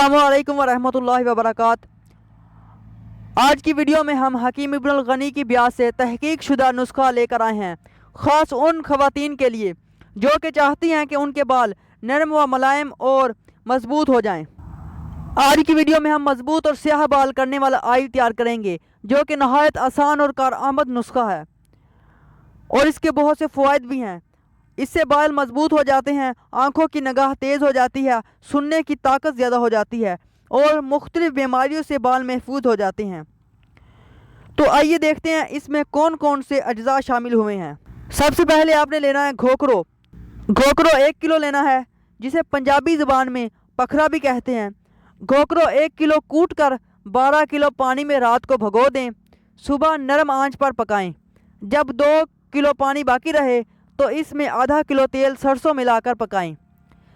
अस्सलामुअलैकुम वरहमतुल्लाहि वबरकातुहू। आज की वीडियो में हम हकीम इब्नुल गनी की ब्याज से तहकीक शुदा नुस्खा लेकर आए हैं, ख़ास उन ख़वातीन के लिए जो कि चाहती हैं कि उनके बाल नरम व मुलायम और मजबूत हो जाएं। आज की वीडियो में हम मजबूत और स्याह बाल करने वाला आयल तैयार करेंगे जो कि नहायत आसान और कारआमद नुस्खा है और इसके बहुत से फ़वाइद भी हैं। इससे बाल मजबूत हो जाते हैं, आँखों की निगाह तेज़ हो जाती है, सुनने की ताकत ज़्यादा हो जाती है और मुख्तलिफ़ बीमारियों से बाल महफूज हो जाते हैं। तो आइए देखते हैं इसमें कौन कौन से अज्जा शामिल हुए हैं। सबसे पहले आपने लेना है घोकरो। घोकरो 1 किलो लेना है, जिसे पंजाबी ज़बान में पखरा भी कहते हैं। घोकरो 1 किलो कूट कर 12 किलो पानी में रात को भगो दें, सुबह नरम आंच पर पकाएं। जब 2 किलो पानी बाकी रहे तो इसमें आधा किलो तेल सरसों मिलाकर पकाएं।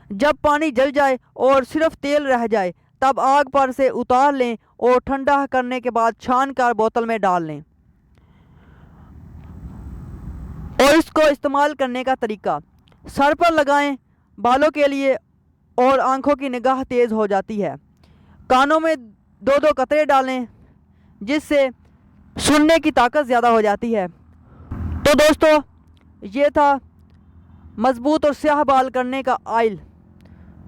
जब पानी जल जाए और सिर्फ तेल रह जाए तब आग पर से उतार लें और ठंडा करने के बाद छान कर बोतल में डाल लें। और इसको इस्तेमाल करने का तरीका: सर पर लगाएं, बालों के लिए, और आंखों की निगाह तेज़ हो जाती है। कानों में 2-2 कतरे डालें, जिससे सुनने की ताकत ज़्यादा हो जाती है। तो दोस्तों, ये था मजबूत और स्याह बाल करने का आयल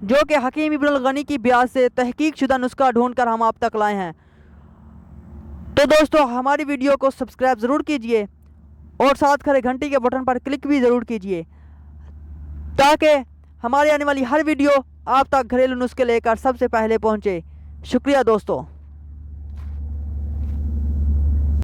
जो कि हकीम इब्नुल गनी की ब्याज से तहकीक शुदा नुस्खा ढूंढ कर हम आप तक लाए हैं। तो दोस्तों, हमारी वीडियो को सब्सक्राइब ज़रूर कीजिए और साथ खड़े घंटी के बटन पर क्लिक भी ज़रूर कीजिए ताकि हमारी आने वाली हर वीडियो आप तक घरेलू नुस्खे लेकर सबसे पहले पहुंचे। शुक्रिया दोस्तों।